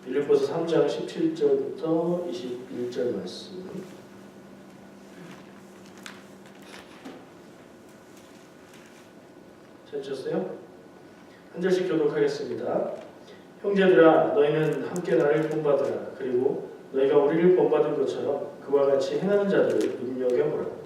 빌립보서 3장 17절부터 21절 말씀. 찾으셨어요? 한 절씩 교독하겠습니다. 형제들아, 너희는 함께 나를 본받으라. 그리고 너희가 우리를 본받은 것처럼 그와 같이 행하는 자들을 눈여겨보라.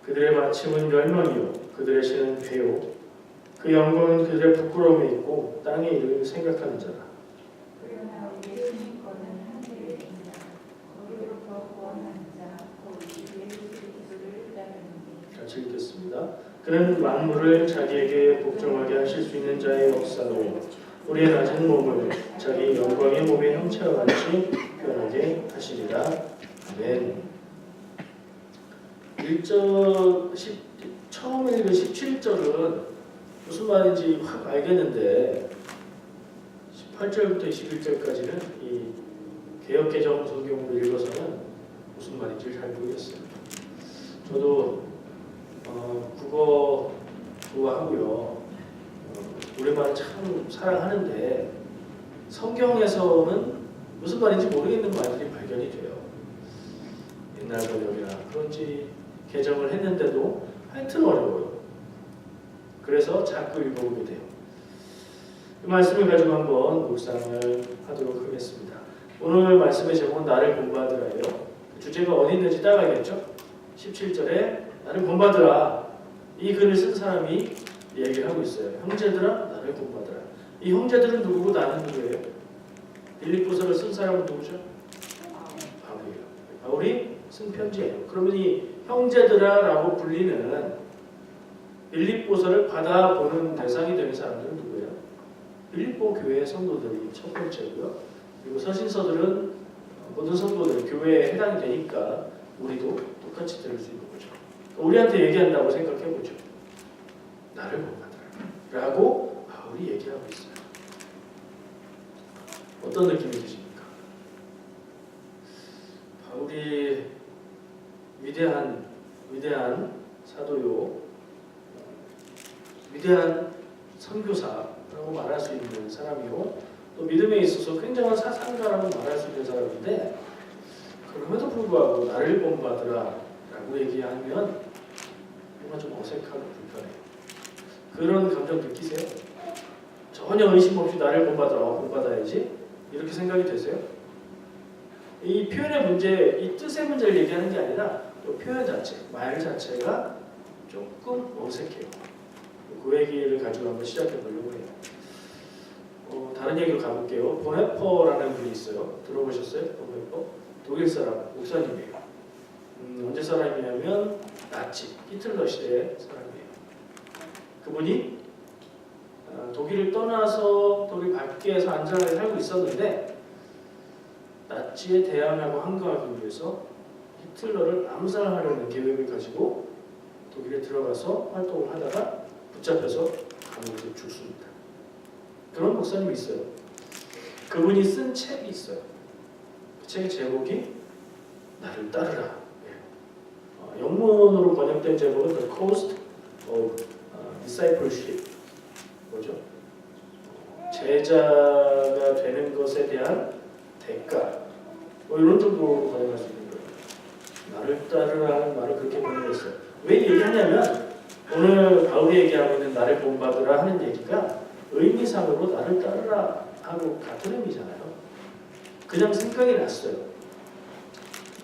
그들의 마침은 멸망이요 그들의 신은 배요 그 영광은 그들의 부끄러움에 있고 땅의 일을 생각하는 자라. 그러나 우리의 주권은 하늘에 있다. 거기로부터 구원하는 자 곧 예수 그리스도를 따르니. 같이 읽겠습니다. 그는 만물을 자기에게 복종하게 하실 수 있는 자의 역사로 우리의 낮은 몸을 자기 영광의 몸의 형체와 같이 변하게 하시리라. 아멘. 1절 처음 읽은 17절은 무슨 말인지 확 알겠는데 18절부터 21절까지는 이 개역개정 성경으로 읽어서는 무슨 말인지 잘 모르겠어요. 저도 국어 좋아하고요. 우리말을 참 사랑하는데 성경에서는 무슨 말인지 모르겠는 말들이 발견이 돼요. 옛날 번역이라 그런지 개정을 했는데도 하여튼 어려워요. 그래서 자꾸 읽어보게 돼요. 이 말씀을 가지고 한번 묵상을 하도록 하겠습니다. 오늘 말씀의 제목은 나를 본받으라예요. 주제가 어디 있는지 딱 알겠죠? 17절에 나를 본받으라. 이 글을 쓴 사람이 얘기를 하고 있어요. 형제들아 나를 본받으라. 이 형제들은 누구고 나는 누구예요? 빌립보서를 쓴 사람은 누구죠? 바울이에요. 바울이 쓴 편지예요. 그러면 이 형제들아라고 불리는 빌립보서를 받아보는 대상이 되는 사람들은 누구예요? 빌립보 교회의 성도들이 첫 번째고요. 그리고 서신서들은 모든 성도들 교회에 해당이 되니까 우리도 똑같이 들을 수 있는 거죠. 우리한테 얘기한다고 생각해 보죠. 나를 본받으라 라고 바울이 얘기하고 있어요. 어떤 느낌이 드십니까? 바울이 위대한 사도요, 위대한 선교사라고 말할 수 있는 사람이요, 또 믿음에 있어서 굉장한 사상가라고 말할 수 있는 사람인데 그럼에도 불구하고 나를 본받으라 라고 얘기하면 뭔가 좀 어색하고 불편해요. 그런 감정 느끼세요? 전혀 의심 없이 나를 본받아야지 이렇게 생각이 되세요? 이 표현의 문제, 이 뜻의 문제를 얘기하는 게 아니라 또 표현 자체, 말 자체가 조금 어색해요. 그 얘기를 가지고 한번 시작해 보려고 해요. 다른 얘기로 가볼게요. 보네퍼라는 분이 있어요. 들어보셨어요? 보네퍼? 독일 사람, 목사님이에요. 언제 사람이냐면 나치, 히틀러 시대 사람이에요. 그분이 독일을 떠나서 독일 밖에서 안전하게 살고 있었는데 나치에 대항하고 항거하기 위해서 히틀러를 암살하려는 계획을 가지고 독일에 들어가서 활동을 하다가 붙잡혀서 감옥에서 죽습니다. 그런 목사님이 있어요. 그분이 쓴 책이 있어요. 그 책의 제목이 나를 따르라. 영문으로 번역된 제목은 The Cost of Discipleship. 뭐죠? 제자가 되는 것에 대한 대가. 뭐 이런 정도로 번역할 수 있는 거예요. 나를 따르라는 말을 그렇게 번역했어요. 왜 얘기하냐면 오늘 바울이 얘기하고 있는 나를 본받으라 하는 얘기가 의미상으로 나를 따르라 하고 같은 의미잖아요. 그냥 생각이 났어요.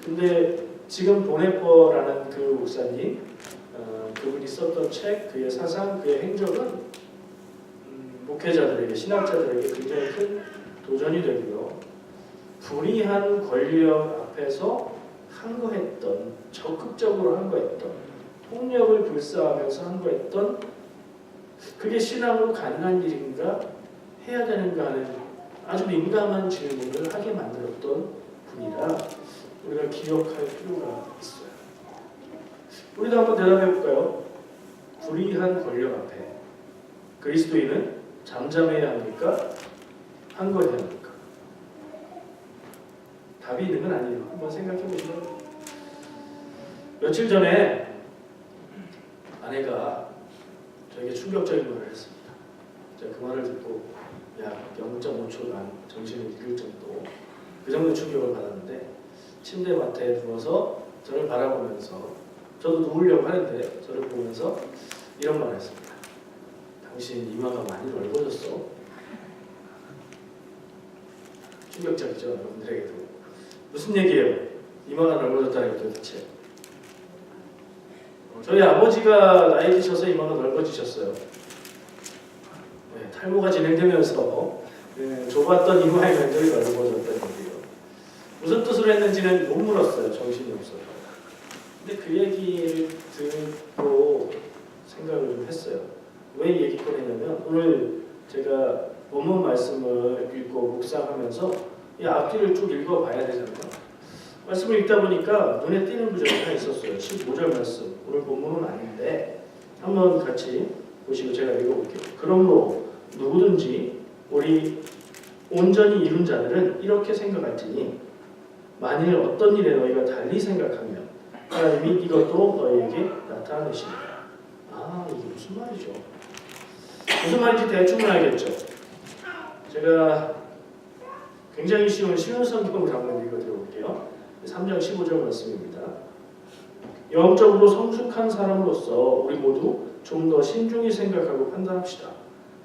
근데 지금 보네퍼라는 그 목사님, 그분이 썼던 책, 그의 사상, 그의 행적은 목회자들에게, 신학자들에게 굉장히 큰 도전이 되고요. 불의한 권력 앞에서 항거했던, 적극적으로 항거했던, 폭력을 불사하면서 항거했던, 그게 신앙으로 가능한 일인가, 해야 되는가 하는 아주 민감한 질문을 하게 만들었던 분이라 우리가 기억할 필요가 있어요. 우리도 한번 대답해 볼까요? 불의한 권력 앞에 그리스도인은 잠잠해야 합니까? 항거해야 합니까? 답이 답이 있는 건 아니에요. 한번 생각해 보시면 며칠 전에 아내가 저에게 충격적인 말을 했습니다. 제가 그 말을 듣고 약 0.5초간 정신을 잃을 정도 그 정도 충격을 받았는데 침대맡에 누워서 저를 바라보면서 저도 누우려고 하는데 저를 보면서 이런 말을 했습니다. 당신 이마가 많이 넓어졌어. 충격적이죠, 여러분들에게도. 무슨 얘기예요? 이마가 넓어졌다는 게 도대체. 저희 아버지가 나이 드셔서 이마가 넓어지셨어요. 네, 탈모가 진행되면서 좁았던 이마의 면적이 넓어졌다는 얘기예요. 무슨 뜻으로 했는지는 못 물었어요. 정신이 없어서. 근데 그 얘기를 듣고 생각을 좀 했어요. 왜 이 얘기 꺼내냐면 오늘 제가 본문 말씀을 읽고 묵상하면서 이 앞뒤를 쭉 읽어봐야 되잖아요. 말씀을 읽다 보니까 눈에 띄는 구절이 하나 있었어요. 15절 말씀. 오늘 본문은 아닌데 한번 같이 보시고 제가 읽어볼게요. 그러므로 누구든지 우리 온전히 이룬 자들은 이렇게 생각할지니 만일 어떤 일에 너희가 달리 생각하면 하나님이 이것도 너희에게 나타내시리라. 아, 이게 무슨 말이죠? 무슨 말인지 대충 알겠죠? 제가 굉장히 쉬운 성경을 한번 읽어드려볼게요. 3장 15절 말씀입니다. 영적으로 성숙한 사람으로서 우리 모두 좀 더 신중히 생각하고 판단합시다.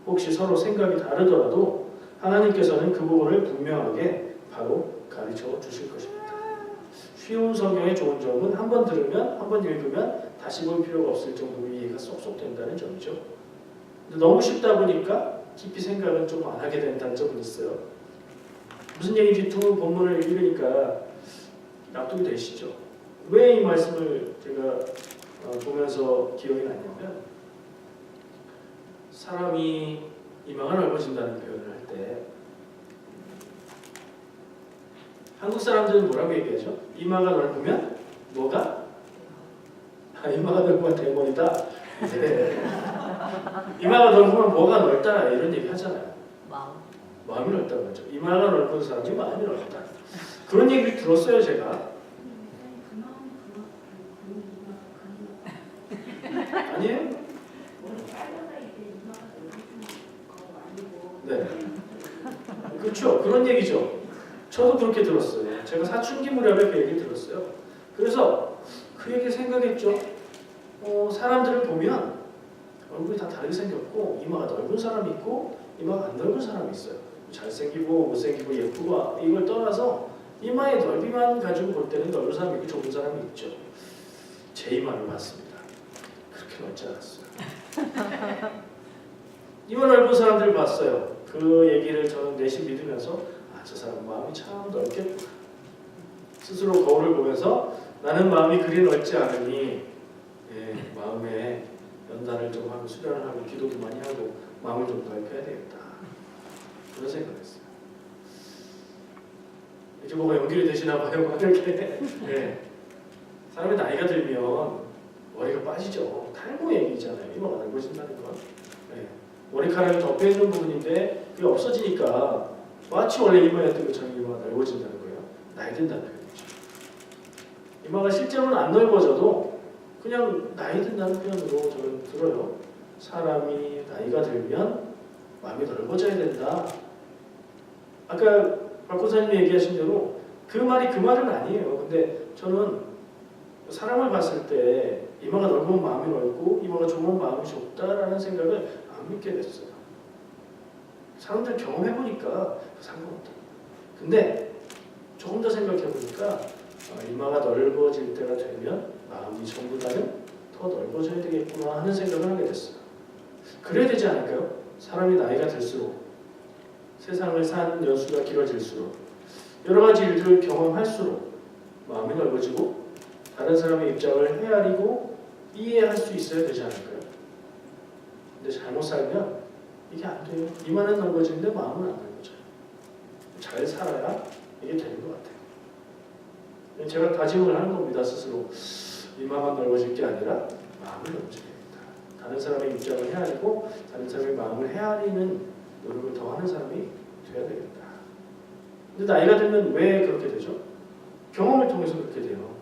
혹시 서로 생각이 다르더라도 하나님께서는 그 부분을 분명하게 바로 가르쳐 주실 것입니다. 쉬운 성경의 좋은 점은 한 번 들으면 한 번 읽으면 다시 볼 필요가 없을 정도로 이해가 쏙쏙 된다는 점이죠. 근데 너무 쉽다 보니까 깊이 생각은 좀 안 하게 되는 단점은 있어요. 무슨 얘기인지 두 본문을 읽으니까 납득이 되시죠? 왜 이 말씀을 제가 보면서 기억이 났냐면 사람이 이마가 넓어진다는 표현을 할 때 한국 사람들은 뭐라고 얘기하죠? 이마가 넓으면 뭐가? 이마가 넓으면 대머리다. 네. 이마가 넓으면 뭐가 넓다 이런 얘기 하잖아요. 마음이 넓다고 하죠. 이마가 넓은 사람이 마음이 넓다. 그런 얘기를 들었어요 제가. 아니에요? 네. 그렇죠. 그런 얘기죠. 저도 그렇게 들었어요. 제가 사춘기 무렵에 그 얘기 들었어요. 그래서 그 얘기 생각했죠. 사람들을 보면 얼굴이 다 다르게 생겼고 이마가 넓은 사람이 있고 이마가 안 넓은 사람이 있어요. 잘생기고 못생기고 예쁘고 이걸 떠나서 이마의 넓이만 가지고 볼 때는 넓은 사람이 있고 좁은 사람이 있죠. 제 이마를 봤습니다. 그렇게 넓지 않았어요. 이마 넓은 사람들을 봤어요. 그 얘기를 저는 내심 믿으면서 저 사람 마음이 참 넓겠구나. 스스로 거울을 보면서 나는 마음이 그리 넓지 않으니 마음에 연단을 좀 하고 수련을 하고 기도도 많이 하고 마음을 좀 넓혀야 되겠다. 그런 생각했어요. 이제 뭐가 연결이 되시나 봐요. 이렇게. 사람이 나이가 들면 머리가 빠지죠. 탈모 얘기잖아요. 이마가 넓어진다는 건. 머리카락이 덮여있는 부분인데 그게 없어지니까 마치 원래 이마였던 것처럼 이마가 넓어진다는 거예요. 나이 든다는 표현이죠. 이마가 실제로는 안 넓어져도 그냥 나이 든다는 표현으로 저는 들어요. 사람이 나이가 들면 마음이 넓어져야 된다. 아까 박 권사님이 얘기하신 대로 그 말이 그 말은 아니에요. 근데 저는 사람을 봤을 때 이마가 넓으면 마음이 넓고 이마가 좁으면 마음이 좁다라는 생각을 안 믿게 됐어요. 사람들 경험해보니까 상관없다. 근데 조금 더 생각해보니까 이마가 넓어질 때가 되면 마음이 전보다는 더 넓어져야 되겠구나 하는 생각을 하게 됐어요. 그래야 되지 않을까요? 사람이 나이가 들수록 세상을 산 연수가 길어질수록 여러 가지 일들을 경험할수록 마음이 넓어지고 다른 사람의 입장을 헤아리고 이해할 수 있어야 되지 않을까요? 근데 잘못 살면 이게 안 돼요. 이마는 넓어지는데 마음은 안 넓어져요. 잘 살아야 이게 되는 것 같아요. 제가 다짐을 하는 겁니다. 스스로. 이마만 넓어질 게 아니라 마음을 넓어져야 됩니다. 다른 사람의 입장을 헤아리고 다른 사람의 마음을 헤아리는 노력을 더 하는 사람이 돼야 되겠다. 근데 나이가 들면 왜 그렇게 되죠? 경험을 통해서 그렇게 돼요.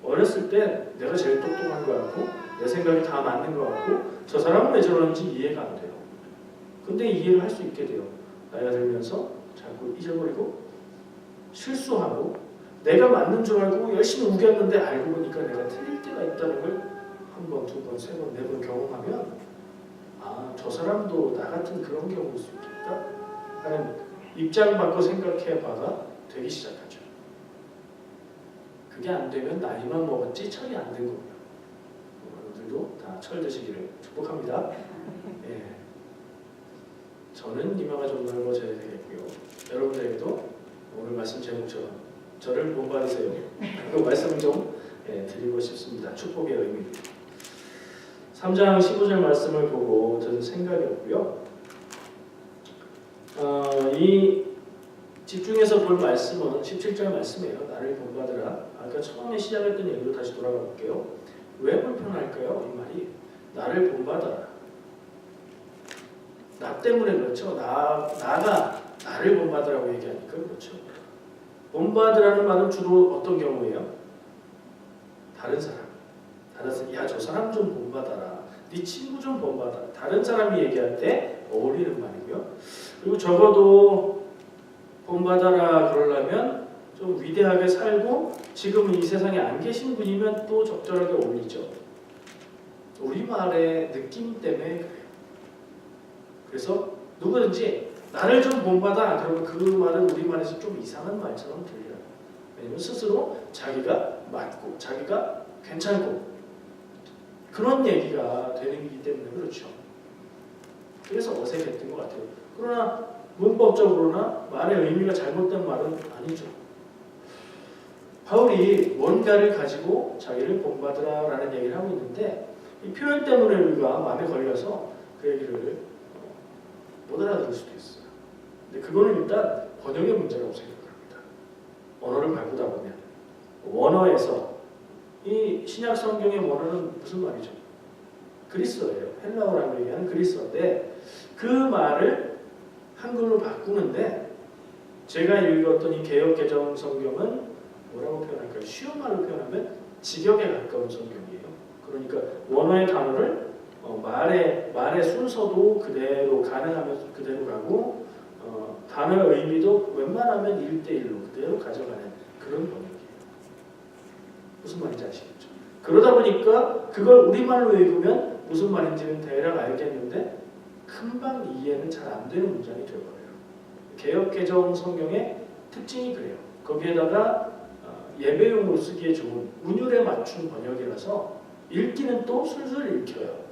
어렸을 때 내가 제일 똑똑한 것 같고 내 생각이 다 맞는 것 같고 저 사람은 왜 저러는지 이해가 안 돼요. 근데 이해를 할 수 있게 돼요. 나이가 들면서 자꾸 잊어버리고 실수하고 내가 맞는 줄 알고 열심히 우겼는데 알고 보니까 내가 틀릴 때가 있다는 걸 한 번, 두 번, 세 번, 네 번 경험하면 아, 저 사람도 나 같은 그런 경우일 수 있겠다 하는 입장 바꿔 생각해 봐가 되기 시작하죠. 그게 안 되면 나이만 먹었지 철이 안 된 겁니다. 여러분들도 다 철 드시기를 축복합니다. 예. 저는 이마가 좀 넓어져야 되겠고요. 여러분들에게도 오늘 말씀 제목처럼 저를 본받으세요. 그 말씀을 좀 드리고 싶습니다. 축복의 의미입니다. 3장 15절 말씀을 보고 저는 생각이었고요. 이 집중해서 볼 말씀은 17절 말씀이에요. 나를 본받으라. 아까 처음에 시작했던 얘기로 다시 돌아가 볼게요. 왜 불편할까요? 이 말이 나를 본받아라. 나 때문에 그렇죠. 나가 나를 본받으라고 얘기하니까 그렇죠. 본받으라는 말은 주로 어떤 경우예요? 다른 사람. 야, 저 사람 좀 본받아라. 네 친구 좀 본받아라. 다른 사람이 얘기할 때 어울리는 말이고요. 그리고 적어도 본받아라 그러려면 좀 위대하게 살고 지금은 이 세상에 안 계신 분이면 또 적절하게 어울리죠. 우리말의 느낌 때문에 그래요. 그래서 누구든지 나를 좀 본받아 그러면 그 말은 우리말에서 좀 이상한 말처럼 들려요. 왜냐면 스스로 자기가 맞고 자기가 괜찮고 그런 얘기가 되는 거기 때문에 그렇죠. 그래서 어색했던 것 같아요. 그러나 문법적으로나 말의 의미가 잘못된 말은 아니죠. 바울이 뭔가를 가지고 자기를 본받으라라는 얘기를 하고 있는데 이 표현 때문에 우리가 마음에 걸려서 그 얘기를 못 알아들을 수도 있어요. 근데 그거는 일단 번역의 문제라고 생각합니다. 언어를 바꾸다 보면 원어에서 이 신약 성경의 원어는 무슨 말이죠? 그리스어예요. 헬라어라고 얘기하는 그리스어인데 그 말을 한글로 바꾸는데 제가 읽었던 이 개역개정 성경은 뭐라고 표현할까요? 쉬운 말로 표현하면 직역에 가까운 성경이에요. 그러니까 원어의 단어를 말의 순서도 그대로 가능하면 그대로 가고 단어의 의미도 웬만하면 1:1로 그대로 가져가는 그런 번역이에요. 무슨 말인지 아시겠죠? 그러다 보니까 그걸 우리말로 읽으면 무슨 말인지는 대략 알겠는데 금방 이해는 잘 안 되는 문장이 되어버려요. 개역개정 성경의 특징이 그래요. 거기에다가 예배용으로 쓰기에 좋은 운율에 맞춘 번역이라서 읽기는 또 술술 읽혀요.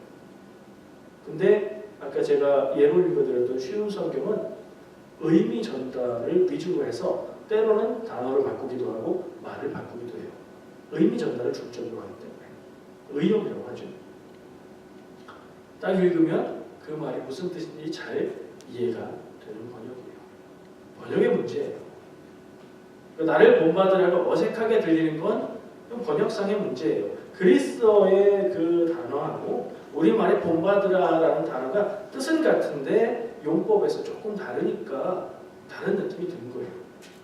근데 아까 제가 예로 읽어드렸던 쉬운 성경은 의미 전달을 위주로 해서 때로는 단어를 바꾸기도 하고 말을 바꾸기도 해요. 의미 전달을 중점으로 하기 때문에 의역이라고 하죠. 딱 읽으면 그 말이 무슨 뜻인지 잘 이해가 되는 번역이에요. 번역의 문제예요. 나를 본받으라고 어색하게 들리는 건 번역상의 문제예요. 그리스어의 그 단어하고 우리말의 본받으라라는 단어가 뜻은 같은데 용법에서 조금 다르니까 다른 느낌이 드는 거예요.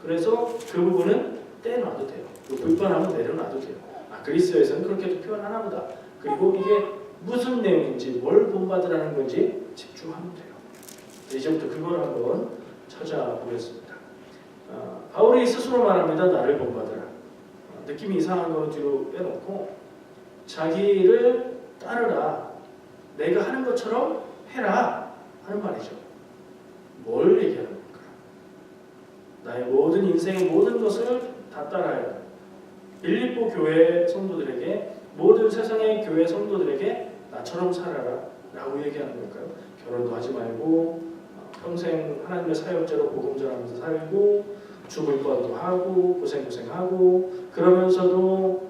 그래서 그 부분은 떼놔도 돼요. 불편하면 내려놔도 돼요. 그리스어에서는 그렇게도 표현하나 보다. 그리고 이게 무슨 내용인지 뭘 본받으라는 건지 집중하면 돼요. 이제부터 그걸 한번 찾아보겠습니다. 바울이 스스로 말합니다. 나를 본받으라. 느낌이 이상한 거는 뒤로 빼놓고 자기를 따르라. 내가 하는 것처럼 해라 하는 말이죠. 뭘 얘기하는 걸까? 나의 모든 인생의 모든 것을 다 따라야 돼. 빌립보 교회 성도들에게 모든 세상의 교회 성도들에게 나처럼 살아라 라고 얘기하는 걸까요? 결혼도 하지 말고 평생 하나님의 사역자로 복음 전하면서 살고 죽을 뻔도 하고 고생하고 그러면서도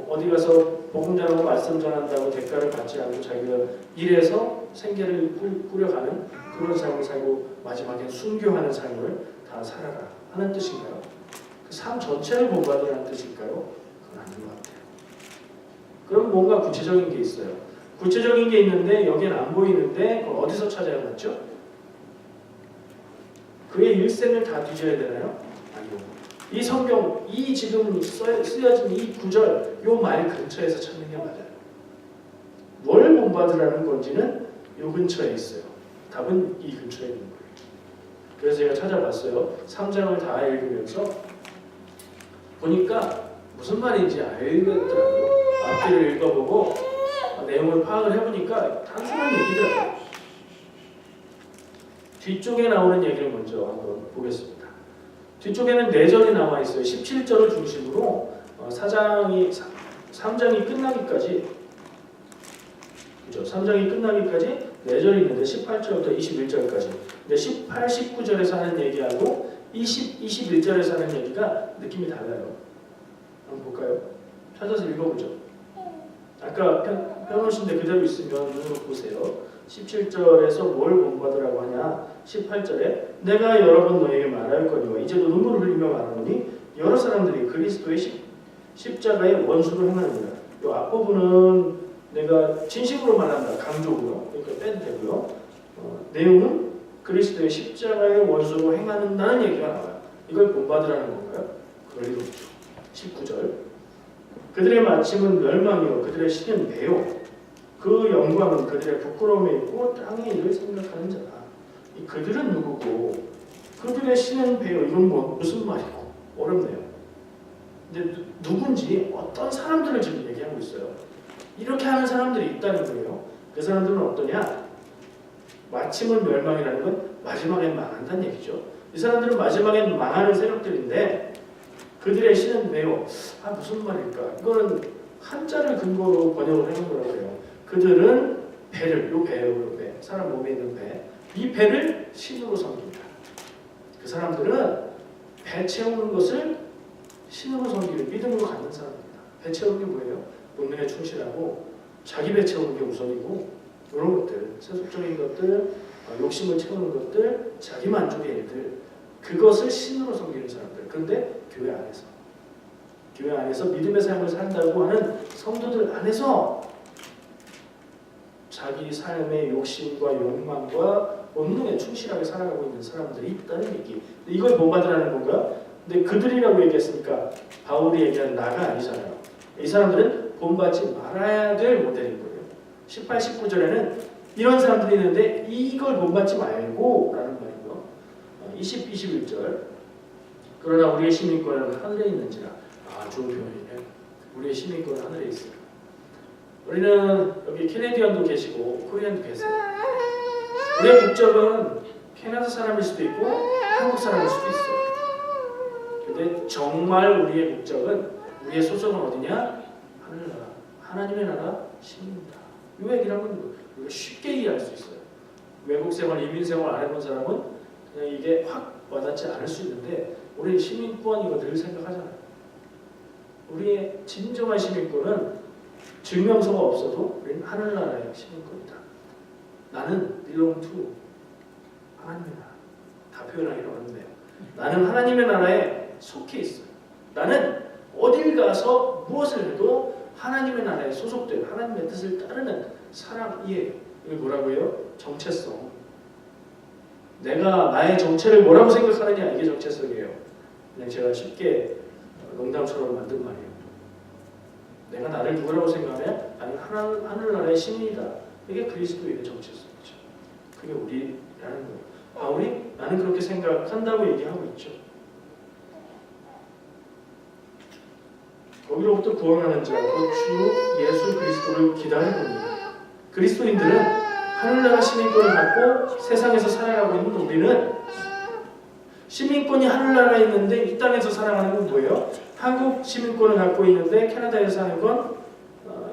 어디 가서 복음 전하고 말씀 전한다고 대가를 받지 않고 자기가 일해서 생계를 꾸려가는 그런 삶을 살고 마지막에 순교하는 삶을 다 살아라 하는 뜻인가요? 그 삶 전체를 본받으라는 뜻일까요? 그건 아닌 것 같아요. 그럼 뭔가 구체적인 게 있어요. 구체적인 게 있는데 여기는 안 보이는데 그걸 어디서 찾아야 맞죠? 그의 일생을 다 뒤져야 되나요? 아니요. 이 성경, 이 지금 쓰여진 이 구절, 요 말 근처에서 찾는 게 맞아요. 뭘 본받으라는 건지는 요 근처에 있어요. 답은 이 근처에 있는 거예요. 그래서 제가 찾아봤어요. 3장을 다 읽으면서 보니까 무슨 말인지 알겠더라고요. 앞뒤를 읽어보고 내용을 파악을 해보니까 단순한 얘기더라고요. 뒤쪽에 나오는 얘기를 먼저 한번 보겠습니다. 뒤쪽에는 4절이 남아있어요. 17절을 중심으로 3장이 끝나기까지, 그죠? 3장이 끝나기까지 4절이 있는데 18절부터 21절까지. 근데 18, 19절에서 하는 얘기하고 20, 21절에서 하는 얘기가 느낌이 달라요. 한번 볼까요? 찾아서 읽어보죠. 아까 펴놓으신데 그대로 있으면 눈으로 보세요. 17절에서 뭘 본받으라고 하냐? 18절에 내가 여러 번 너에게 말하였거니와 이제도 눈물을 흘리며 말하노니 여러 사람들이 그리스도의 십자가의 원수를 행하느니라. 이 앞부분은 내가 진심으로 말한다. 강조고요. 그러니까 빼도 되고요. 내용은 그리스도의 십자가의 원수로 행하는다는 얘기가 나와요. 이걸 본받으라는 건가요? 그럴 리 없죠. 19절 그들의 마침은 멸망이요 그들의 신은 배요 그 영광은 그들의 부끄러움에 있고 땅의 일을 생각하는 자다. 이 그들은 누구고 그들의 신은 배요. 이건 무슨 말이고 어렵네요. 근데 누군지 어떤 사람들을 지금 얘기하고 있어요. 이렇게 하는 사람들이 있다는 거예요. 그 사람들은 어떠냐? 마침은 멸망이라는 건 마지막엔 망한다는 얘기죠. 이 사람들은 마지막엔 망하는 세력들인데 그들의 신은 배요. 무슨 말일까? 이거는 한자를 근거로 번역을 해놓은 거라고 해요. 그들은 배를, 요 배요, 배, 사람 몸에 있는 배, 이 배를 신으로 섬깁니다. 그 사람들은 배 채우는 것을 신으로 섬기는 믿음으로 갖는 사람입니다. 배 채우는 게 뭐예요? 본능에 충실하고 자기 배 채우는 게 우선이고 이런 것들, 세속적인 것들, 욕심을 채우는 것들, 자기 만족의 일들, 그것을 신으로 섬기는 사람들. 그런데 교회 안에서 믿음의 삶을 산다고 하는 성도들 안에서 자기 삶의 욕심과 욕망과 본능에 충실하게 살아가고 있는 사람들이 있다는 얘기. 이걸 본받으라는 건가? 근데 그들이라고 얘기했으니까 바울이 얘기한 나가 아니잖아요. 이 사람들은 본받지 말아야 될 모델인 거예요. 18, 19절에는 이런 사람들이 있는데 이걸 본받지 말고 라는 말이고요. 20, 21절 그러나 우리의 시민권은 하늘에 있는지라. 좋은 표현이네. 우리의 시민권은 하늘에 있어요. 우리는 여기 캐네디언도 계시고 코리안도 계세요. 우리의 국적은 캐나다 사람일 수도 있고 한국 사람일 수도 있어요. 근데 정말 우리의 국적은, 우리의 소속은 어디냐? 하늘나라, 하나님의 나라 시민이다. 이 얘기를 하면 우리가 쉽게 이해할 수 있어요. 외국 생활, 이민 생활 안 해본 사람은 그냥 이게 확 와닿지 않을 수 있는데 우리 시민권 이거 늘 생각하잖아요. 우리의 진정한 시민권은 증명서가 없어도 우리는 하늘나라의 시민권이다. 나는 belong to 하나님의 나라. 다 표현하기는 어렵네요. 나는 하나님의 나라에 속해 있어요. 나는 어딜 가서 무엇을 해도 하나님의 나라에 소속된 하나님의 뜻을 따르는 사람이에요. 이걸 뭐라고 해요? 정체성. 내가 나의 정체를 뭐라고 생각하느냐, 이게 정체성이에요. 그냥 제가 쉽게 농담처럼 만든 말이에요. 내가 나를 누구라고 생각하냐? 아니 하늘나라의 시민이다. 이게 그리스도인의 정체성이죠. 그게 우리라는 거예요. 바울이 나는 그렇게 생각한다고 얘기하고 있죠. 거기로부터 구원하는 자, 곧 주 예수 그리스도를 기다리는 그리스도인들은 하늘나라 시민권을 갖고 세상에서 살아가고 있는 우리는 시민권이 하늘나라에 있는데 이 땅에서 살아가는 건 뭐예요? 한국 시민권을 갖고 있는데 캐나다에서 사는 건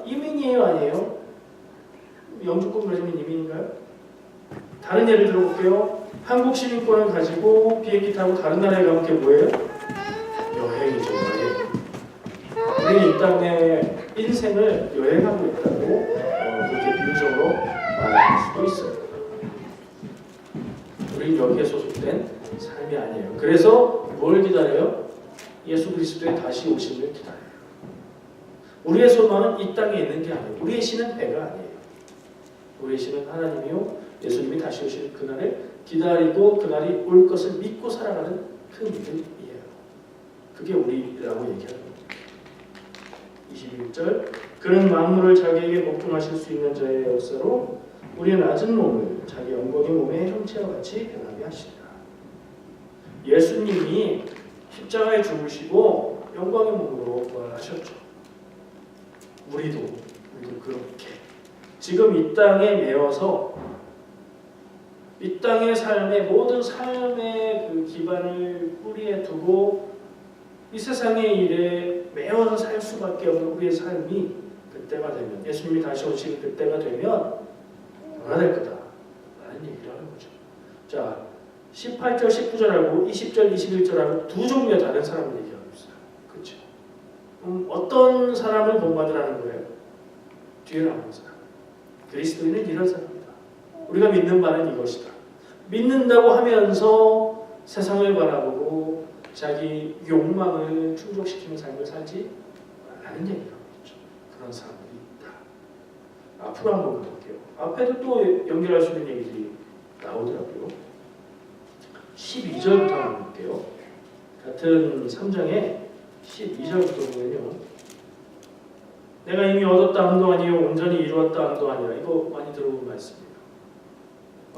이민이에요, 아니에요? 영주권 가지면 이민인가요? 다른 예를 들어볼게요. 한국 시민권을 가지고 비행기 타고 다른 나라에 가면 그게 뭐예요? 여행이죠, 여행. 우리는 이 땅의 인생을 여행하고 있다고 그렇게 비유적으로 말할 수도 있어요. 우리는 여기에 소속된 삶이 아니에요. 그래서 뭘 기다려요? 예수 그리스도의 다시 오심을 기다려요. 우리의 소망은 이 땅에 있는 게 아니에요. 우리의 신은 배가 아니에요. 우리의 신은 하나님이요 예수님이 다시 오실 그날을 기다리고 그날이 올 것을 믿고 살아가는 그 믿음이에요. 그게 우리라고 얘기하는 겁니다. 21절 그는 만물을 자기에게 복종하실 수 있는 자의 역사로 우리의 낮은 몸을 자기 영광의 몸의 형체와 같이 변하게 하시리라. 예수님이 십자가에 죽으시고 영광의 몸으로 부활하셨죠. 우리도 그렇게 지금 이 땅에 매여서 이 땅의 삶의 모든 삶의 그 기반을 뿌리에 두고 이 세상의 일에 매여서 살 수밖에 없는 우리의 삶이 그때가 되면 예수님이 다시 오실 그때가 되면 변화될 거다 라는 얘기를 하는 거죠. 자, 18절, 19절하고 20절, 21절하고 두 종류의 다른 사람을 얘기하고 있어요. 그렇죠? 어떤 사람을 본받으라는 거예요? 뒤에 나오는 사람. 그리스도인은 이런 사람이다. 우리가 믿는 바는 이것이다. 믿는다고 하면서 세상을 바라보고 자기 욕망을 충족시키는 삶을 살지 말라는 얘기를 하고 있죠. 그런 사람들이 있다. 앞으로 한번 가볼게요. 앞에도 또 연결할 수 있는 얘기들이 나오더라고요. 12절부터 한번 볼게요. 같은 3장에 12절부터 보면요. 내가 이미 얻었다 함도 아니요 온전히 이루었다 함도 아니라. 이거 많이 들어본 말씀이에요.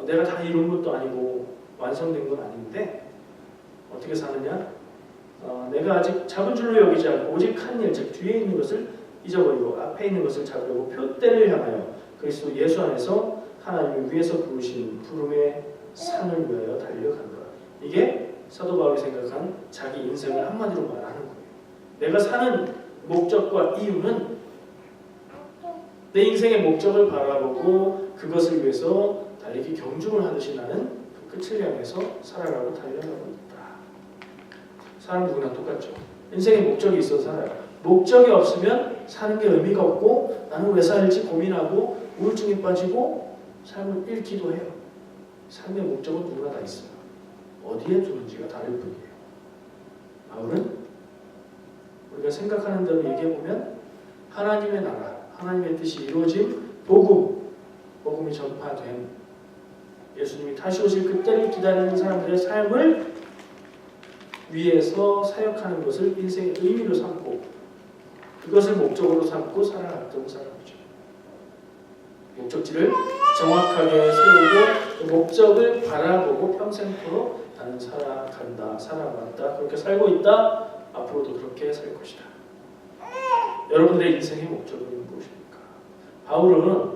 내가 다 이룬 것도 아니고 완성된 건 아닌데 어떻게 사느냐? 내가 아직 잡은 줄로 여기지 않고 오직 한 일, 즉 뒤에 있는 것을 잊어버리고 앞에 있는 것을 잡으려고 표대를 향하여 그리스도 예수 안에서 하나님을 위해서 부르신 부름의 산을 위하여 달려간다. 이게 사도 바울이 생각한 자기 인생을 한마디로 말하는 거예요. 내가 사는 목적과 이유는 내 인생의 목적을 바라보고 그것을 위해서 달리기 경중을 하듯이 나는 그 끝을 향해서 살아가고 달려가고 있다. 사람 누구나 똑같죠. 인생의 목적이 있어서 살아요. 목적이 없으면 사는 게 의미가 없고 나는 왜 살지 고민하고 우울증에 빠지고 삶을 잃기도 해요. 삶의 목적은 누구나 다 있어요. 어디에 두는지가 다를 뿐이에요. 바울은 우리가 생각하는 대로 얘기해보면 하나님의 나라, 하나님의 뜻이 이루어진 복음이 전파된 예수님이 다시 오실 그때를 기다리는 사람들의 삶을 위해서 사역하는 것을 인생의 의미로 삼고 그것을 목적으로 삼고 살아갔던 사람이죠. 목적지를 정확하게 세우고 그 목적을 바라보고 평생토록 나는 살아간다, 살아왔다, 그렇게 살고 있다, 앞으로도 그렇게 살 것이다. 여러분들의 인생의 목적은 무엇입니까? 바울은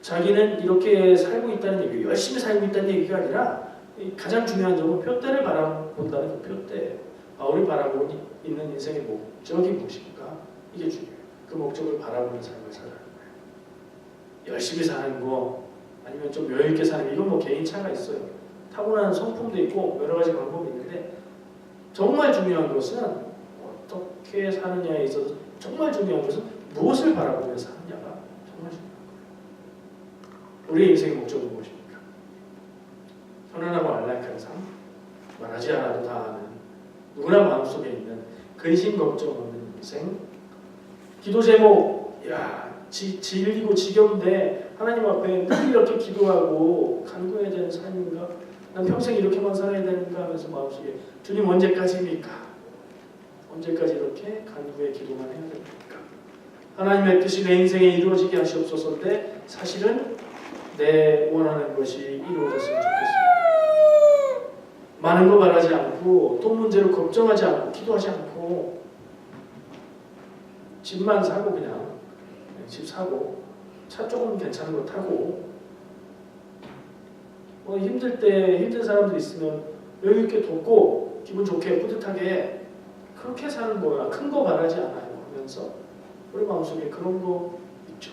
자기는 이렇게 살고 있다는 얘기, 열심히 살고 있다는 얘기가 아니라 가장 중요한 점은 표대를 바라본다는 그 표대. 바울이 바라보고 있는 인생의 목적이 무엇입니까? 이게 중요해요. 그 목적을 바라보는 삶을 살아가는 거예요. 열심히 사는 거 아니면 좀 여유 있게 사는 거 이건 뭐 개인 차가 있어요. 타고난 성품도 있고 여러 가지 방법이 있는데 정말 중요한 것은 어떻게 사느냐에 있어서 정말 중요한 것은 무엇을 바라보며 사느냐가 정말 중요한 거예요. 우리의 인생의 목적은 무엇입니까? 편안하고 안락한 삶, 말하지 않아도 다 아는 누구나 마음속에 있는 근심 걱정 없는 인생. 기도 제목, 질리고 지겨운데 하나님 앞에 늘 이렇게 기도하고 간구해야 되는 삶인가? 난 평생 이렇게만 살아야 되는가 하면서 마음속에 주님 언제까지입니까? 언제까지 이렇게 간구의 기도만 해야 됩니까? 하나님의 뜻이 내 인생에 이루어지게 하시옵소서인데 사실은 내 원하는 것이 이루어졌으면 좋겠습니다. 많은 거 바라지 않고 돈 문제로 걱정하지 않고 기도하지 않고 집만 사고 그냥 집 사고 차 조금 괜찮은 거 타고 뭐 힘들 때 힘든 사람들 있으면 여유 있게 돕고 기분 좋게 뿌듯하게 그렇게 사는 거야. 큰 거 바라지 않아요 하면서 우리 마음속에 그런 거 있죠.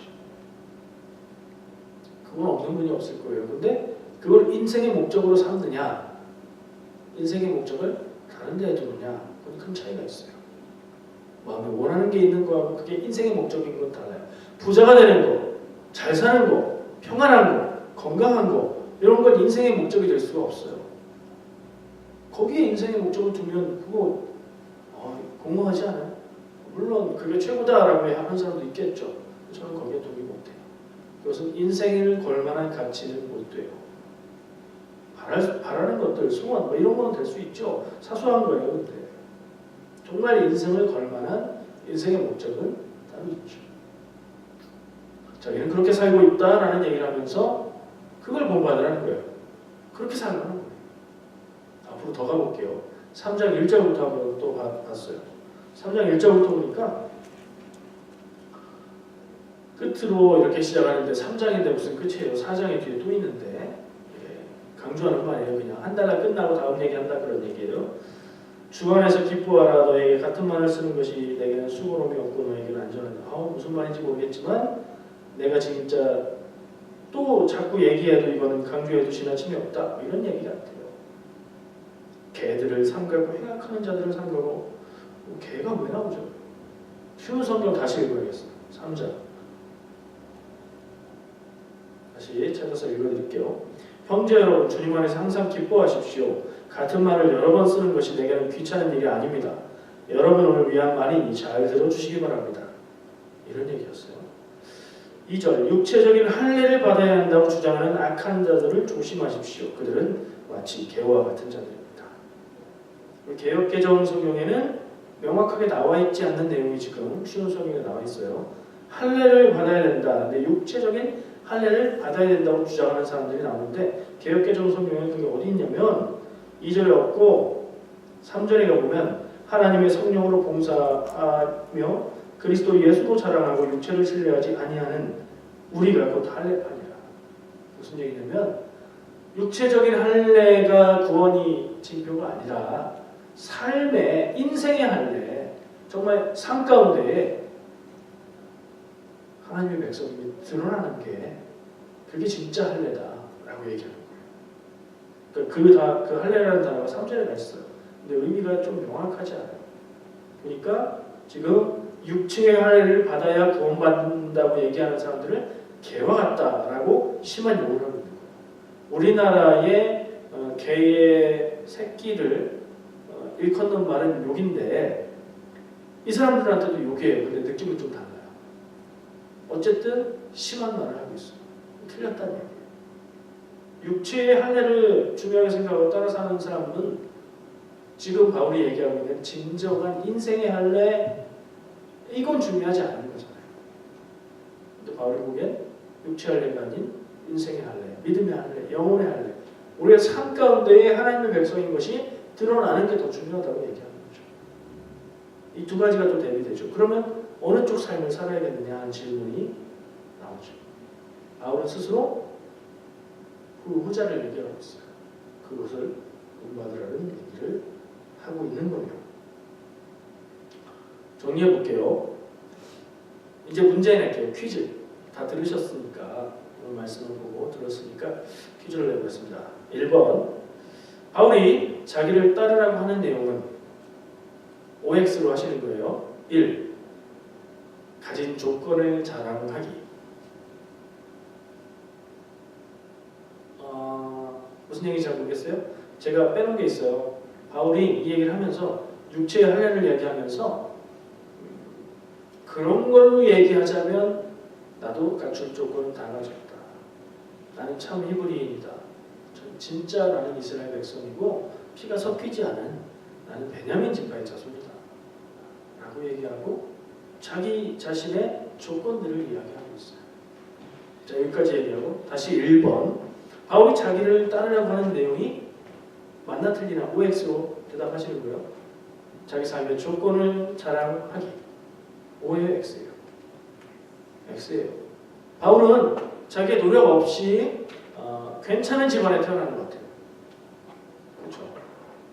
그건 없는 분이 없을 거예요. 근데 그걸 인생의 목적으로 삼느냐 인생의 목적을 다른 데에 두느냐 그건 큰 차이가 있어요. 마음에 원하는 게 있는 거하고 그게 인생의 목적인 건 달라요. 부자가 되는 거, 잘 사는 거, 평안한 거, 건강한 거 이런 건 인생의 목적이 될 수가 없어요. 거기에 인생의 목적을 두면 그거 공허하지 않아요? 물론 그게 최고다라고 하는 사람도 있겠죠. 저는 거기에 동의 못해요. 그것은 인생을 걸만한 가치는 못 돼요. 바라는 것들, 소원 뭐 이런 거는 될 수 있죠. 사소한 거예요. 근데 정말 인생을 걸만한 인생의 목적은 따로 있죠. 자기는 그렇게 살고 있다라는 얘기를 하면서 그걸 본받으라는 거예요. 그렇게 살라는 거예요. 앞으로 더 가볼게요. 3장 1절부터 한번 또 봤어요. 3장 1절부터 보니까 끝으로 이렇게 시작하는데 3장인데 무슨 끝이에요. 4장이 뒤에 또 있는데 강조하는 말이에요. 그냥 한 달날 끝나고 다음 얘기한다 그런 얘기예요. 주 안에서 기뻐하라. 너에게 같은 말을 쓰는 것이 내게는 수고로움이 없고 너에게는 안전하다. 무슨 말인지 모르겠지만 내가 진짜 또 자꾸 얘기해도 이거는 강조해도 지나침이 없다. 이런 얘기 같아요. 개들을 삼가고 행악하는 자들을 삼가고 개가 왜 나오죠? 쉬운 성경 다시 읽어야겠어요. 3장 다시 찾아서 읽어드릴게요. 형제 여러분, 주님 안에서 항상 기뻐하십시오. 같은 말을 여러 번 쓰는 것이 내게는 귀찮은 일이 아닙니다. 여러분을 위한 말이니 잘 들어주시기 바랍니다. 이런 얘기였어요. 2절, 육체적인 할례를 받아야 한다고 주장하는 악한 자들을 조심하십시오. 그들은 마치 개와 같은 자들입니다. 개역개정 성경에는 명확하게 나와 있지 않는 내용이 지금 쉬운 성경에 나와 있어요. 할례를 받아야 된다. 근데 육체적인 할례를 받아야 된다고 주장하는 사람들이 나오는데 개역개정 성경에 그게 어디 있냐면 2절에 없고 3절에 가보면 하나님의 성령으로 봉사하며 그리스도 예수로 자랑하고 육체를 신뢰하지 아니하는 우리가 곧 할례하니라. 무슨 얘기냐면 육체적인 할례가 구원이 징표가 아니라 삶의 인생의 할례, 정말 삶 가운데 하나님의 백성이 드러나는 게 그게 진짜 할례다라고 얘기하는 거예요. 그러니까 그 할례라는 단어가 3절에 가 있어요. 근데 의미가 좀 명확하지 않아요. 그러니까 지금 육체의 할례를 받아야 구원받는다고 얘기하는 사람들을 개와 같다라고 심한 욕을 하고 있는 거예요. 우리나라의 개의 새끼를 일컫는 말은 욕인데 이 사람들한테도 욕이에요. 근데 느낌은 좀 달라요. 어쨌든 심한 말을 하고 있어요. 틀렸다는 얘기예요. 육체의 할례를 중요하게 생각하고 따라 사는 사람은 지금 바울이 얘기하고 있는 진정한 인생의 할례, 이건 중요하지 않은 거잖아요. 근데 바울이 보기엔 육체 할례가 아닌 인생의 할례, 믿음의 할례, 영혼의 할례, 우리의 삶 가운데에 하나님의 백성인 것이 드러나는 게 더 중요하다고 얘기하는 거죠. 이 두 가지가 또 대비되죠. 그러면 어느 쪽 삶을 살아야겠느냐 하는 질문이 나오죠. 바울은 스스로 그 후자를 얘기하고 있어요. 그것을 본받으라는 얘기를 하고 있는 거예요. 정리해 볼게요. 이제 문제 낼게요. 퀴즈. 다 들으셨으니까 오늘 말씀을 보고 들었으니까 퀴즈를 내보겠습니다. 1번, 바울이 자기를 따르라고 하는 내용은 OX로 하시는 거예요. 1. 가진 조건을 자랑하기. 무슨 얘기인지 잘 모르겠어요? 제가 빼놓은 게 있어요. 바울이 이 얘기를 하면서 육체의 할례를 얘기하면서 그런 걸로 얘기하자면 나도 갖출 조건은 다 가졌다. 나는 참 히브리인이다. 전 진짜 나는 이스라엘 백성이고 피가 섞이지 않은 나는 베냐민 지파의 자손이다. 라고 얘기하고 자기 자신의 조건들을 이야기하고 있어요. 자, 여기까지 얘기하고 다시 1번, 바울이 자기를 따르라고 하는 내용이 맞나 틀리나 OX로 대답하시는 거예요. 자기 삶의 조건을 자랑하기. O예요, X예요? X예요. 바울은 자기의 노력 없이 괜찮은 집안에 태어난 것 같아요. 그렇죠?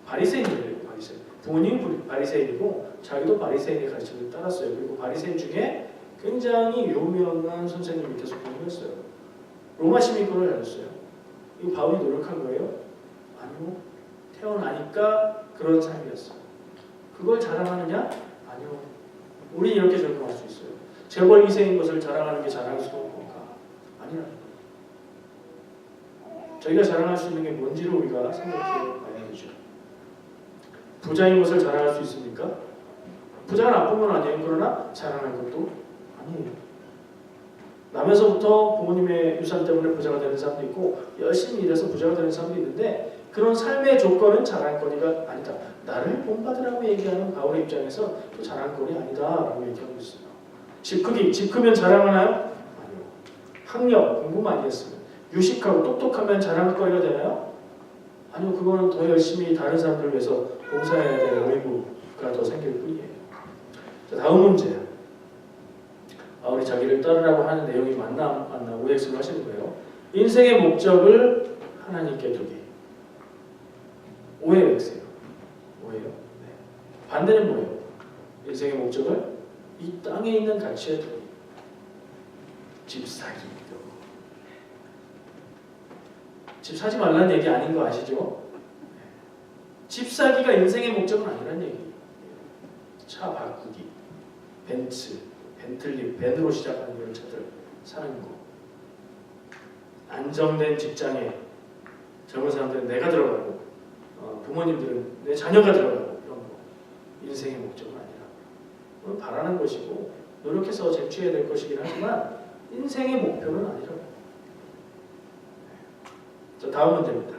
바리새인이에요. 바리새인. 부모님이 바리새인이고 자기도 바리새인의 가르침을 따랐어요. 그리고 바리새인 중에 굉장히 유명한 선생님 밑에서 공부했어요. 로마 시민권을 가졌어요. 이거 바울이 노력한 거예요? 아니요. 태어나니까 그런 삶이었어요. 그걸 자랑하느냐? 아니요. 우리 이렇게 적용할 수 있어요. 재벌 2세인 것을 자랑하는 게 자랑스러운 건가? 아니라는 거예요. 저희가 자랑할 수 있는 게 뭔지를 우리가 생각해 봐야 되죠. 부자인 것을 자랑할 수 있습니까? 부자가 나쁜 건 아니에요. 그러나 자랑할 것도 아니에요. 나면서부터 부모님의 유산 때문에 부자가 되는 사람도 있고 열심히 일해서 부자가 되는 사람도 있는데 그런 삶의 조건은 자랑거리가 아니다. 나를 본받으라고 얘기하는 바울의 입장에서 또 자랑거리 아니다라고 얘기하고 있어요. 집 크면 자랑하나요? 아니요. 학력, 공부 많이 했으면, 유식하고 똑똑하면 자랑거리가 되나요? 아니요. 그거는 더 열심히 다른 사람들을 위해서 봉사해야 되는 의무가 더 생길 뿐이에요. 자, 다음 문제. 바울이 자기를 따르라고 하는 내용이 맞나 OX를 하시는 거예요. 인생의 목적을 하나님께 두기. 오해예요, X예요. 오해요. 네. 반대는 뭐예요? 인생의 목적을 이 땅에 있는 가치에 두기. 집 사기. 집 사지 말라는 얘기 아닌 거 아시죠? 집 사기가 인생의 목적은 아니란 얘기예요. 차 바꾸기, 벤틀리, 벤으로 시작하는 이런 차들 사는 거. 안정된 직장에 젊은 사람들은 내가 들어가고 부모님들은 내 자녀가 들어가고 이런 거. 인생의 목적은 아니라. 그건 바라는 것이고 노력해서 쟁취해야 될 것이긴 하지만 인생의 목표는 아니라고. 자, 다음 문제입니다.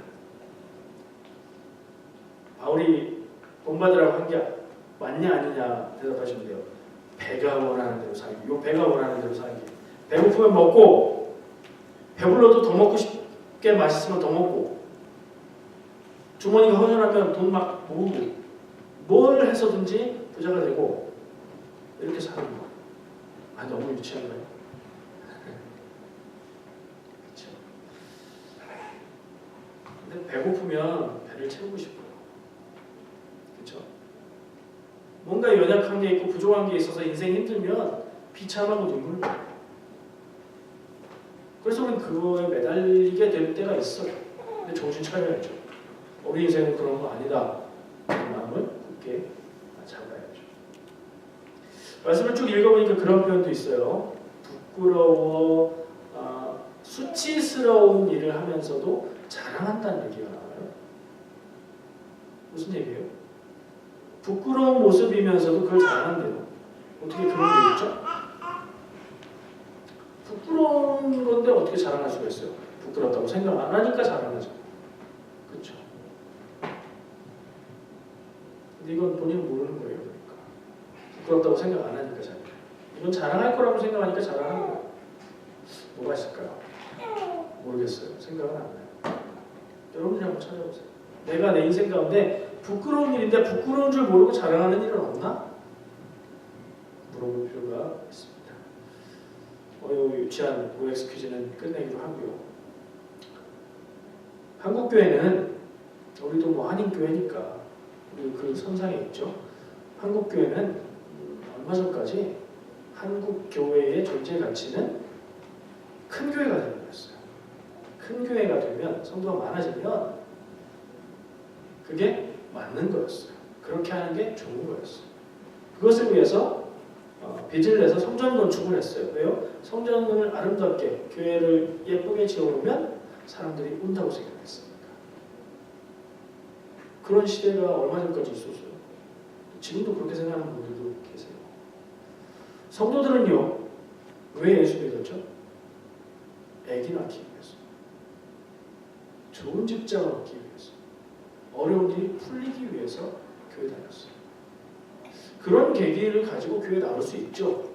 바울이 본받으라고 한 게 맞냐 아니냐 대답하시면 돼요. 배가 원하는 대로 살기. 요 배가 원하는 대로 살기. 배고프면 먹고 배불러도 더 먹고 싶게 맛있으면 더 먹고 주머니가 허전하면 돈 막 모으고 뭘 해서든지 부자가 되고 이렇게 사는 거. 아, 너무 유치한가요? 그렇죠. 근데 배고프면 배를 채우고 싶어요. 그렇죠? 뭔가 연약한 게 있고 부족한 게 있어서 인생이 힘들면 비참하고 눈물 나요. 그래서 우리는 그거에 매달리게 될 때가 있어요. 근데 정신 차려야죠. 우리 인생은 그런 거 아니다. 그 마음을 굳게 잡아야죠. 말씀을 쭉 읽어보니까 그런 표현도 있어요. 부끄러워, 수치스러운 일을 하면서도 자랑한다는 얘기가 나와요. 무슨 얘기예요? 부끄러운 모습이면서도 그걸 자랑한대요. 어떻게 그런 게 있죠? 부끄러운 건데 어떻게 자랑할 수가 있어요? 부끄럽다고 생각 안 하니까 자랑하죠. 그렇죠? 근데 이건 본인은 모르는 거예요. 그러니까 부끄럽다고 생각 안 하니까 자랑. 이건 자랑할 거라고 생각하니까 자랑하는 거예요. 뭐가 있을까요? 모르겠어요. 생각은 안 나요. 여러분이 한번 찾아보세요. 내가 내 인생 가운데 부끄러운 일인데 부끄러운 줄 모르고 자랑하는 일은 없나? 물어볼 필요가 있습니다. 유치한 OX 퀴즈는 끝내기로 하고요. 한국교회는 우리도 뭐 한인교회니까 우리 그 선상에 있죠. 한국교회는 얼마 전까지 한국교회의 존재 가치는 큰 교회가 되는 거였어요. 큰 교회가 되면 성도가 많아지면 그게 맞는 거였어요. 그렇게 하는 게 좋은 거였어요. 그것을 위해서 빚을 내서 성전 건축을 했어요. 왜요? 성전을 아름답게 교회를 예쁘게 지어놓으면 사람들이 온다고 생각했으니까. 그런 시대가 얼마 전까지 있었어요. 지금도 그렇게 생각하는 분들도 계세요. 성도들은요, 왜 예수 믿었죠? 애기 낳기 위해서, 좋은 직장을 얻기 위해서, 어려운 일이 풀리기 위해서 교회 다녔어요. 그런 계기를 가지고 교회 나올 수 있죠.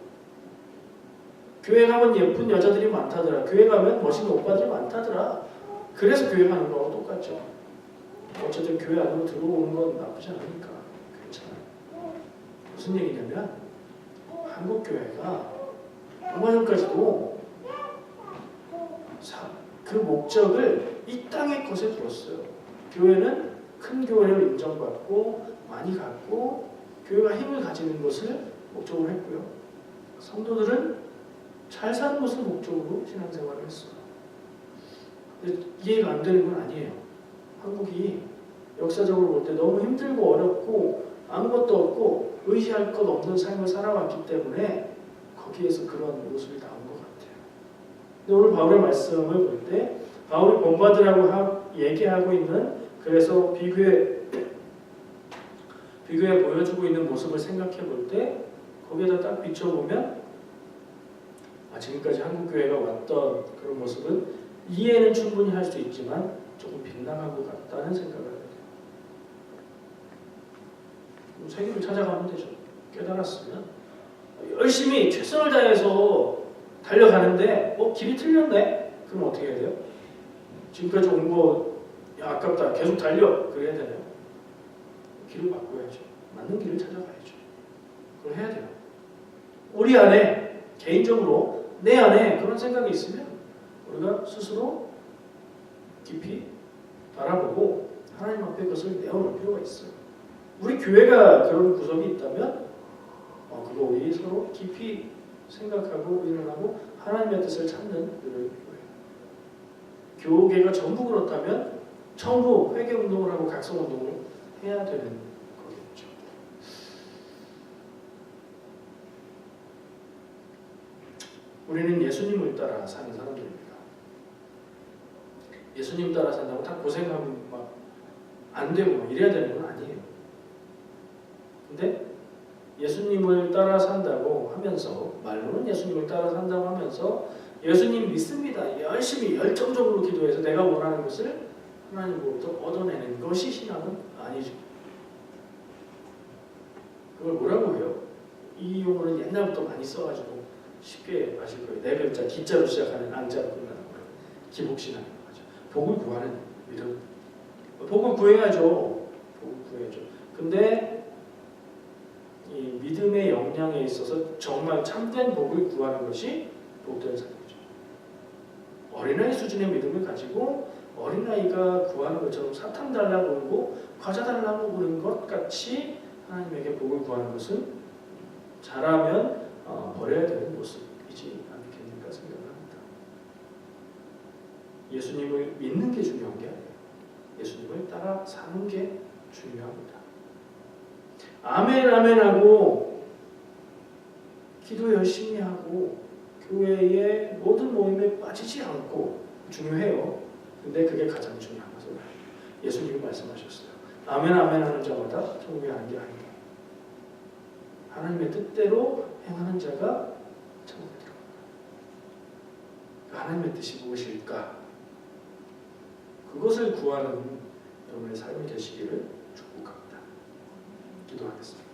교회 가면 예쁜 여자들이 많다더라. 교회 가면 멋있는 오빠들이 많다더라. 그래서 교회 가는 거하고 똑같죠. 어쨌든 교회 안으로 들어오는 건 나쁘지 않으니까 괜찮아요. 무슨 얘기냐면 한국 교회가 얼마 전까지도 그 목적을 이 땅의 것에 두었어요. 교회는 큰 교회를 인정받고 많이 갖고 교회가 힘을 가지는 것을 목적으로 했고요. 성도들은 잘 사는 것을 목적으로 신앙생활을 했어요. 근데 이해가 안 되는 건 아니에요. 한국이 역사적으로 볼 때 너무 힘들고 어렵고 아무것도 없고 의지할 것 없는 삶을 살아왔기 때문에 거기에서 그런 모습이 나온 것 같아요. 근데 오늘 바울의 말씀을 볼 때 바울이 본받으라고 얘기하고 있는 그래서 비교에 보여주고 있는 모습을 생각해 볼 때 거기에다 딱 비춰보면 지금까지 한국교회가 왔던 그런 모습은 이해는 충분히 할 수 있지만 조금 빗나간 것 같다는 생각을 하게 돼요. 세계를 찾아가면 되죠. 깨달았으면 열심히 최선을 다해서 달려가는데 길이 틀렸네? 그럼 어떻게 해야 돼요? 지금까지 온 거 아깝다. 계속 달려. 그래야 되나요? 길을 바꿔야죠. 맞는 길을 찾아가야죠. 그걸 해야 돼요. 우리 안에 개인적으로 내 안에 그런 생각이 있으면 우리가 스스로 깊이 바라보고 하나님 앞에 그것을 내어놓을 필요가 있어요. 우리 교회가 그런 구석이 있다면 그거 우리 서로 깊이 생각하고 의논하고 하나님의 뜻을 찾는 그런 교회. 교계가 전부 그렇다면 전부 회개운동을 하고 각성운동을 해야 되는 거겠죠. 우리는 예수님을 따라 사는 사람들입니다. 예수님 따라 산다고 다 고생하면 막 안 되고 막 이래야 되는 건 아니에요. 근데 예수님을 따라 산다고 하면서 말로는 예수님을 따라 산다고 하면서 예수님 믿습니다. 열심히 열정적으로 기도해서 내가 원하는 것을 하나님으로부터 얻어내는 것이 신앙은 아니죠. 그걸 뭐라고 해요? 이 용어는 옛날부터 많이 써가지고 쉽게 아실 거예요. 네 글자 기자로 시작하는 앙자로 끝나는 거예요. 기복신앙이라고 하죠. 복을 구하는 믿음. 복을 구해야죠. 복을 구해야죠. 근데 이 믿음의 역량에 있어서 정말 참된 복을 구하는 것이 복된 삶이죠. 어린아이 수준의 믿음을 가지고 어린아이가 구하는 것처럼 사탕 달라고 그러고 과자 달라고 그러는 것 같이 하나님에게 복을 구하는 것은 잘하면 버려야 되는 모습이지 않겠는가 생각을 합니다. 예수님을 믿는 게 중요한 게 아니에요. 예수님을 따라 사는 게 중요합니다. 아멘 아멘 하고 기도 열심히 하고 교회의 모든 모임에 빠지지 않고 중요해요. 근데 그게 가장 중요한 것은 예수님이 말씀하셨어요. 아멘 아멘 하는 자마다 천국에 가는 게 아니에요. 하나님의 뜻대로 행하는 자가 천국에 들어갑니다. 하나님의 뜻이 무엇일까? 그것을 구하는 여러분의 삶이 되시기를 축복합니다. 기도하겠습니다.